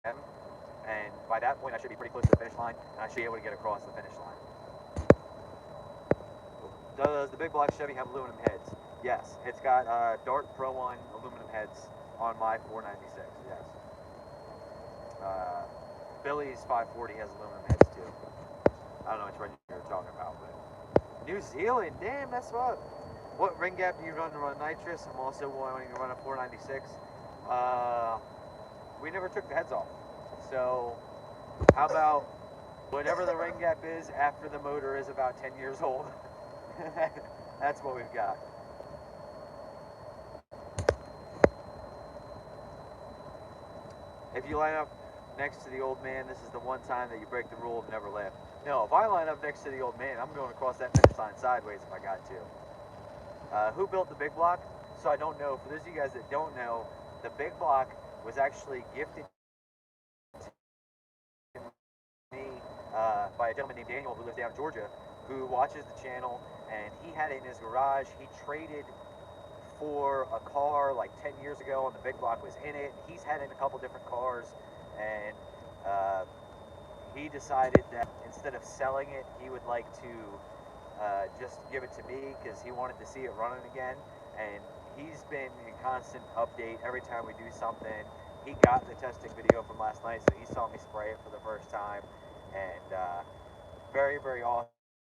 And by that point, I should be pretty close to the finish line, and I should be able to get across the finish line. Does the big block Chevy have aluminum heads? Yes, it's got Dart Pro 1 aluminum heads on my 496, yes. Billy's 540 has aluminum heads too. I don't know which one you're talking about, but New Zealand, damn, that's what. What ring gap do you run to run nitrous? I'm also wanting to run a 496. We never took the heads off, so how about whatever the ring gap is after the motor is about 10 years old? That's what we've got. If you line up next to the old man, this is the one time that you break the rule of never left. No, if I line up next to the old man, I'm going across that finish line sideways if I got to. Who built the big block? So I don't know. For those of you guys that don't know, the big block was actually gifted to me by a gentleman named Daniel who lives down in Georgia, who watches the channel, and he had it in his garage. He traded for a car like 10 years ago, and the big block was in it. He's had it in a couple different cars, and he decided that instead of selling it, he would like to just give it to me because he wanted to see it running again. And he's been in constant update every time we do something. He got the testing video from last night, so he saw me spray it for the first time, and very, very awesome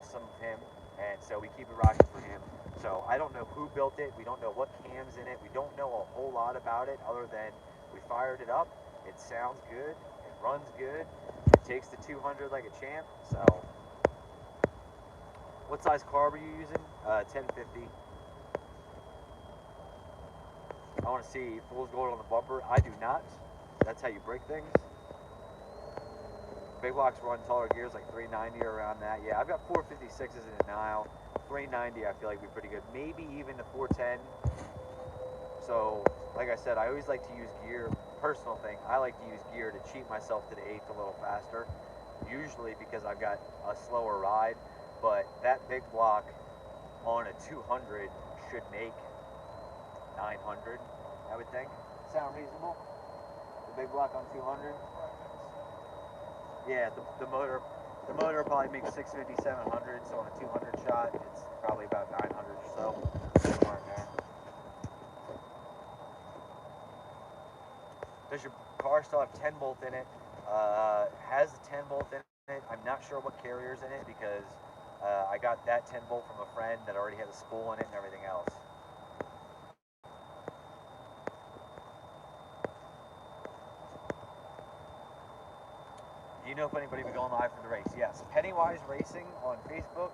of him. And so we keep it rocking for him. So I don't know who built it. We don't know what cam's in it. We don't know a whole lot about it other than we fired it up. It sounds good. It runs good. It takes the 200 like a champ. So what size carb are you using? 1050. I want to see fool's gold on the bumper. I do not. That's how you break things. Big blocks run taller gears like 390 or around that. Yeah, I've got 456s in it now. 390 I feel like would be pretty good. Maybe even the 410. So, like I said, I always like to use gear. Personal thing, I like to use gear to cheat myself to the 8th a little faster. Usually because I've got a slower ride. But that big block on a 200 should make 900, I would think. Sound reasonable? The big block on 200? Yeah, the motor. The motor will probably make 650, 700, so on a 200 shot, it's probably about 900 or so, somewhere in there. Does your car still have 10 bolt in it? Has a 10 bolt in it. I'm not sure what carrier's in it because I got that 10 bolt from a friend that already had a spool in it and everything else. Do you know if anybody will be going live for the race? Yes. Pennywise Racing on Facebook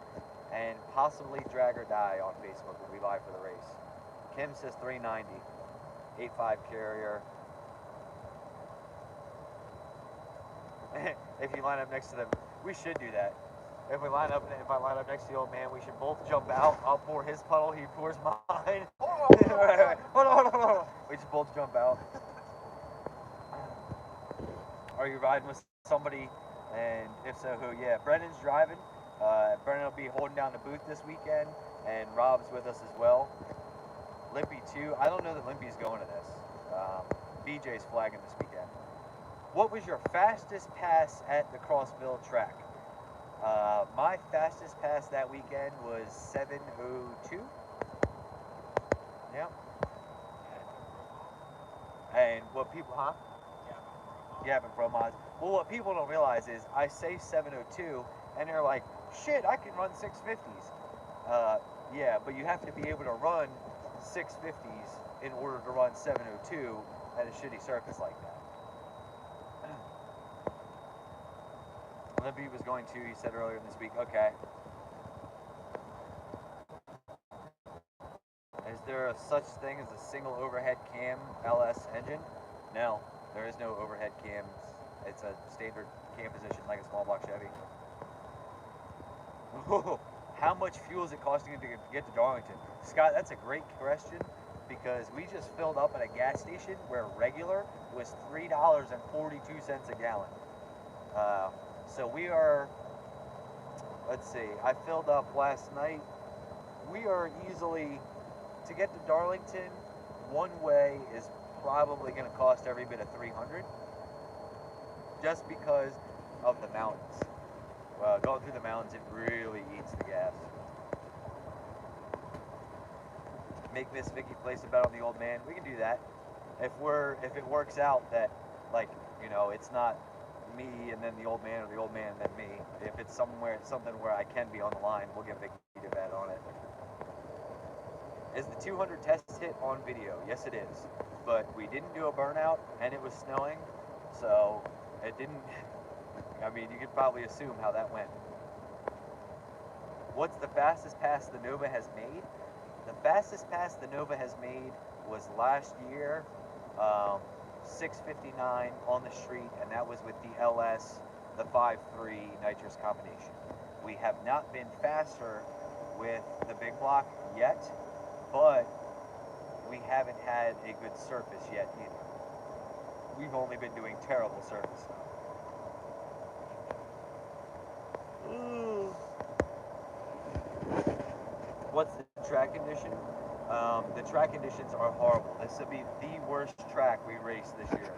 and possibly Drag or Die on Facebook will be live for the race. Kim says 390. 8.5 carrier. If you line up next to them, we should do that. If I line up next to the old man, we should both jump out. I'll pour his puddle, he pours mine. Hold on. We should both jump out. Are you riding with somebody? And if so, who? Yeah, Brennan's driving. Brennan will be holding down the booth this weekend, and Rob's with us as well. Limpy too. I don't know that Limpy's going to this. BJ's flagging this weekend. What was your fastest pass at the Crossville track? My fastest pass that weekend was 7:02. Yeah. And what people, huh? Yeah, but Bromods. Well, what people don't realize is I say 7:02, and they're like, shit, I can run 650s. Yeah, but you have to be able to run 650s in order to run 7:02 at a shitty surface like that. Libby was going to, he said earlier this week, okay. Is there a such thing as a single overhead cam LS engine? No, there is no overhead cams. It's a standard cam position like a small block Chevy. How much fuel is it costing you to get to Darlington? Scott, that's a great question because we just filled up at a gas station where regular was $3.42 a gallon. So we are, let's see, I filled up last night. We are easily, to get to Darlington, one way is probably going to cost every bit of $300 just because of the mountains. Going through the mountains, it really eats the gas. Make Miss Vicky place a bet on the old man. We can do that. If it works out that, like, you know, it's not me and then the old man or the old man and then me. If it's something where I can be on the line, we'll get Vicky to bet on it. Is the 200 test hit on video? Yes, it is. But we didn't do a burnout and it was snowing, so it didn't. I mean, you could probably assume how that went. What's the fastest pass the Nova has made? The fastest pass the Nova has made was last year, 6:59 on the street, and that was with the LS, the 5.3 nitrous combination. We have not been faster with the big block yet, but we haven't had a good surface yet either. We've only been doing terrible surface stuff. What's the track condition? The track conditions are horrible. This will be the worst track we raced this year.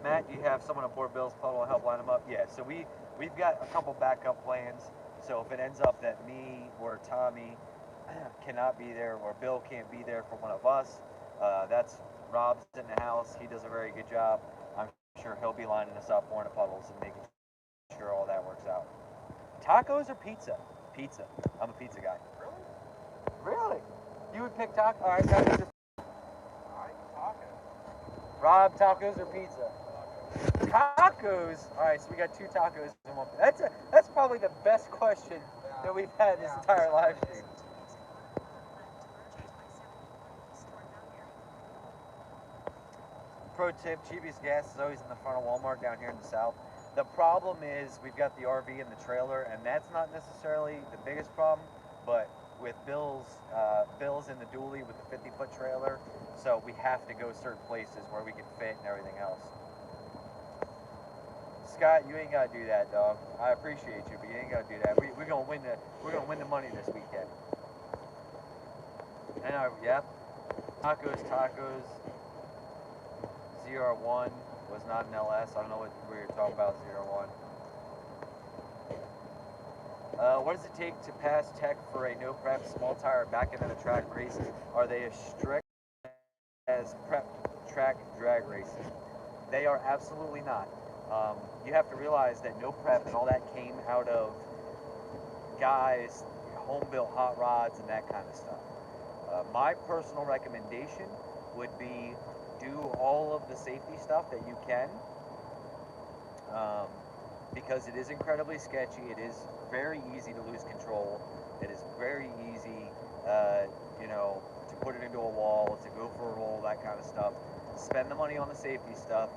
Matt, you have someone aboard Bill's puddle to help line them up? Yeah, so we've got a couple backup plans. So if it ends up that me or Tommy cannot be there or Bill can't be there for one of us, that's Rob's in the house. He does a very good job. I'm sure he'll be lining us up more in the puddles and making sure all that works out. Tacos or pizza? Pizza. I'm a pizza guy. Really? You would pick tacos? All right, tacos or Rob, tacos or pizza? Tacos. All right, so we got two tacos in one. That's probably the best question that we've had this entire live stream. Pro tip: cheapest gas is always in the front of Walmart down here in the south. The problem is we've got the RV and the trailer, and that's not necessarily the biggest problem, but with Bill's in the dually with the 50-foot trailer, so we have to go certain places where we can fit and everything else. Scott, you ain't gotta do that, dog. I appreciate you, but you ain't gotta do that. We're gonna win the money this weekend. And yep. Tacos. ZR1. Was not an LS. I don't know what we were talking about. 01. What does it take to pass tech for a no prep small tire back into the track race? Are they as strict as prep track drag races? They are absolutely not. You have to realize that no prep and all that came out of guys, home built hot rods and that kind of stuff. My personal recommendation would be do all of the safety stuff that you can, because it is incredibly sketchy. It is very easy to lose control. It is very easy, to put it into a wall, to go for a roll, that kind of stuff. Spend the money on the safety stuff,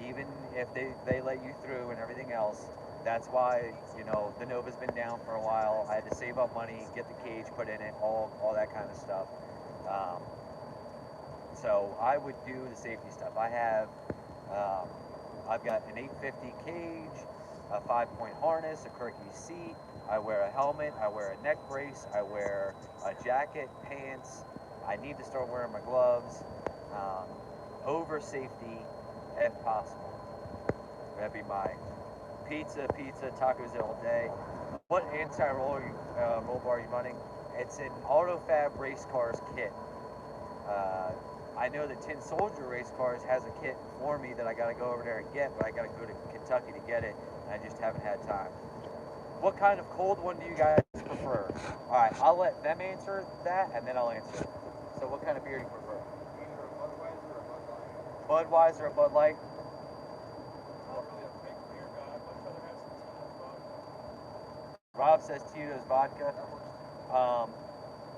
even if they let you through and everything else. That's why, the Nova's been down for a while. I had to save up money, get the cage put in it, all that kind of stuff. So I would do the safety stuff. I've got an 850 cage, a 5-point harness, a Kirky seat. I wear a helmet. I wear a neck brace. I wear a jacket, pants. I need to start wearing my gloves. Over safety, if possible. That'd be my pizza, tacos all day. What anti-roll roll bar are you running? It's an AutoFab Race Cars kit. I know that Tin Soldier Race Cars has a kit for me that I got to go over there and get, but I got to go to Kentucky to get it, and I just haven't had time. What kind of cold one do you guys prefer? All right, I'll let them answer that, and then I'll answer it. So what kind of beer do you prefer? Either a Budweiser or a Bud Light. Budweiser or Bud Light? I'm not really a big beer guy. I'd much rather have some Tito's vodka. Rob says Tito's vodka. That works.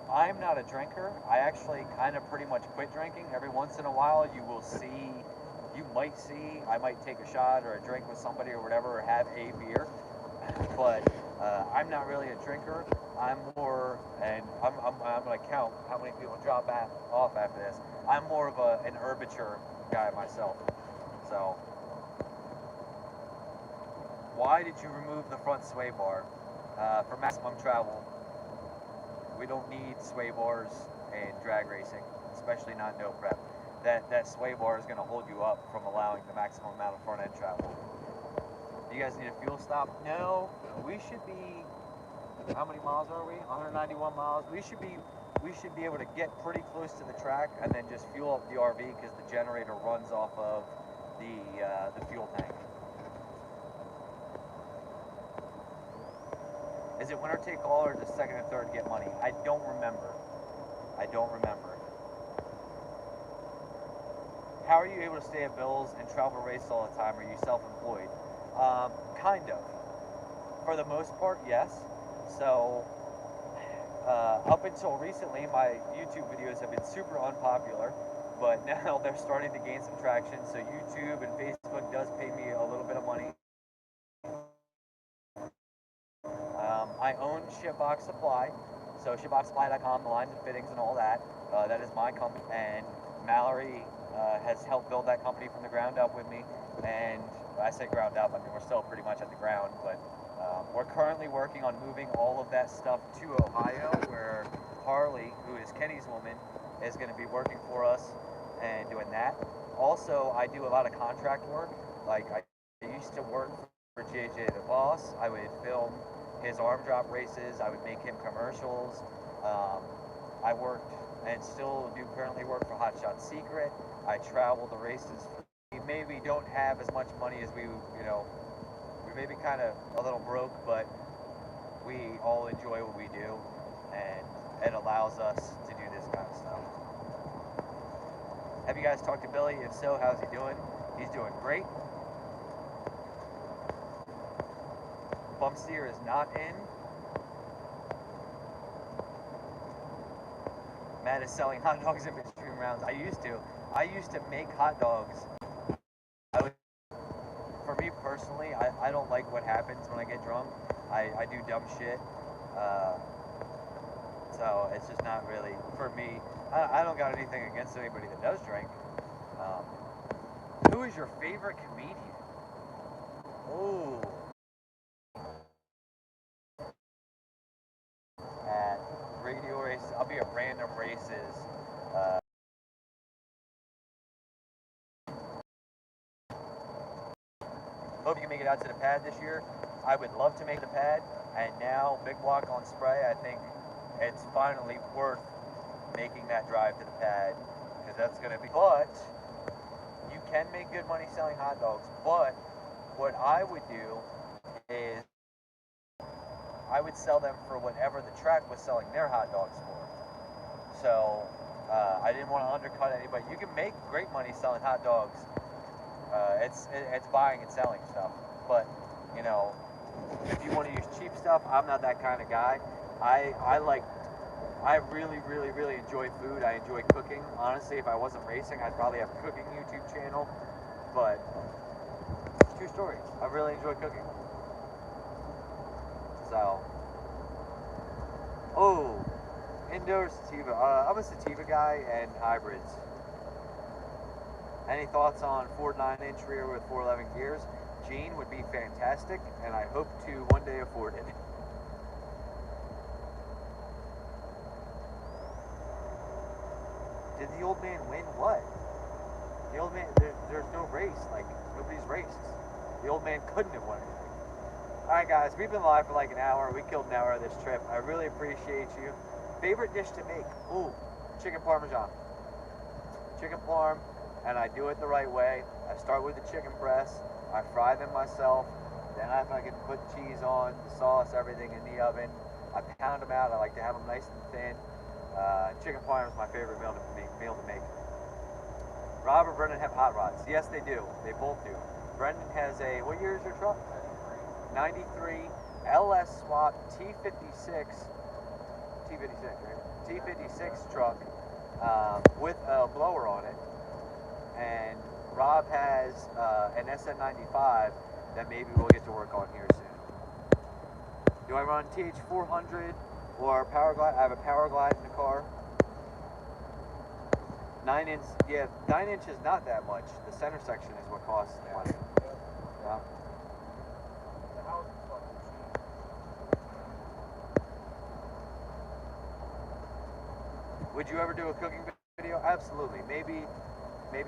I'm not a drinker. I actually kind of pretty much quit drinking. Every once in a while you might see, I might take a shot or a drink with somebody or whatever, or have a beer. But I'm not really a drinker. I'm more, and I'm going to count how many people drop off after this. I'm more of an herbiture guy myself. So, why did you remove the front sway bar? For maximum travel. We don't need sway bars in drag racing, especially not no prep. That sway bar is going to hold you up from allowing the maximum amount of front end travel. Do you guys need a fuel stop? No, we should be, how many miles are we? 191 miles. We should be able to get pretty close to the track and then just fuel up the RV because the generator runs off of the fuel tank. Is it winner take all or does second and third get money? I don't remember. How are you able to stay at Bill's and travel race all the time? Are you self-employed? Kind of. For the most part, yes. So, up until recently, my YouTube videos have been super unpopular, but now they're starting to gain some traction. So YouTube and Facebook does pay me a little bit of money. I own Shipbox Supply, so shipboxsupply.com, the lines and fittings and all that. That is my company, and Mallory has helped build that company from the ground up with me. And I say ground up, I mean we're still pretty much at the ground, but we're currently working on moving all of that stuff to Ohio, where Harley, who is Kenny's woman, is going to be working for us and doing that. Also, I do a lot of contract work. Like I used to work for JJ the Boss. I would film his arm drop races. I would make him commercials. I worked and still do currently work for Hot Shot Secret. I travel the races. We maybe don't have as much money as we may be kind of a little broke, but we all enjoy what we do, and it allows us to do this kind of stuff. Have you guys talked to Billy? If so, how's he doing? He's doing great. Bump steer is not in. Matt is selling hot dogs in between rounds. I used to make hot dogs. For me personally, I don't like what happens when I get drunk. I do dumb shit. So it's just not really, for me, I don't got anything against anybody that does drink. Who is your favorite comedian? Ooh. At radio races, I'll be at random races. Hope you can make it out to the pad this year. I would love to make the pad, and now Big Block on Spray, I think it's finally worth making that drive to the pad, because that's going to be, but you can make good money selling hot dogs. But what I would do is I would sell them for whatever the track was selling their hot dogs for. So I didn't want to undercut anybody. You can make great money selling hot dogs. It's buying and selling stuff. But you know, if you want to use cheap stuff, I'm not that kind of guy. I really enjoy food. I enjoy cooking. Honestly, if I wasn't racing, I'd probably have a cooking YouTube channel. But true story. I really enjoy cooking. So, oh, indoor sativa. I'm a sativa guy and hybrids. Any thoughts on Ford 9-inch rear with 411 gears? Gene would be fantastic, and I hope to one day afford it. Did the old man win? What? The old man, there's no race. Like, nobody's raced. The old man couldn't have won anything. Alright guys, we've been live for like an hour. We killed an hour of this trip. I really appreciate you. Favorite dish to make? Ooh, chicken parmesan. Chicken parm, and I do it the right way. I start with the chicken breasts. I fry them myself. Then I can put cheese on, the sauce, everything in the oven. I pound them out. I like to have them nice and thin. Chicken parm is my favorite meal to make. Rob or Brendan have hot rods? Yes, they do. They both do. Brendan has a, what year is your truck? 93 LS swap T56, right? T56 truck with a blower on it. And Rob has an SN95 that maybe we'll get to work on here soon. Do I run TH400 or Power Glide? I have a Power Glide in the car. 9-inch, yeah, 9-inch is not that much. The center section is what costs money. Yeah. Would you ever do a cooking video? Absolutely. Maybe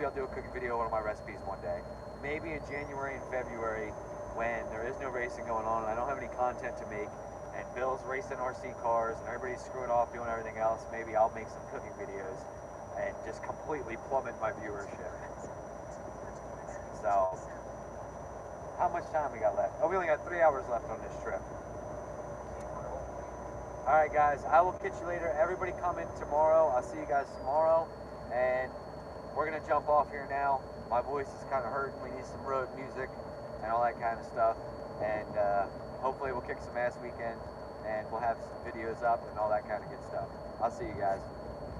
I'll do a cooking video of one of my recipes one day. Maybe in January and February when there is no racing going on and I don't have any content to make and Bill's racing RC cars and everybody's screwing off doing everything else, maybe I'll make some cooking videos and just completely plummet my viewership. So, how much time we got left? Oh, we only got 3 hours left on this trip. Alright guys, I will catch you later. Everybody come in tomorrow. I'll see you guys tomorrow. And we're going to jump off here now. My voice is kind of hurting. We need some road music and all that kind of stuff. And hopefully we'll kick some ass weekend. And we'll have some videos up and all that kind of good stuff. I'll see you guys.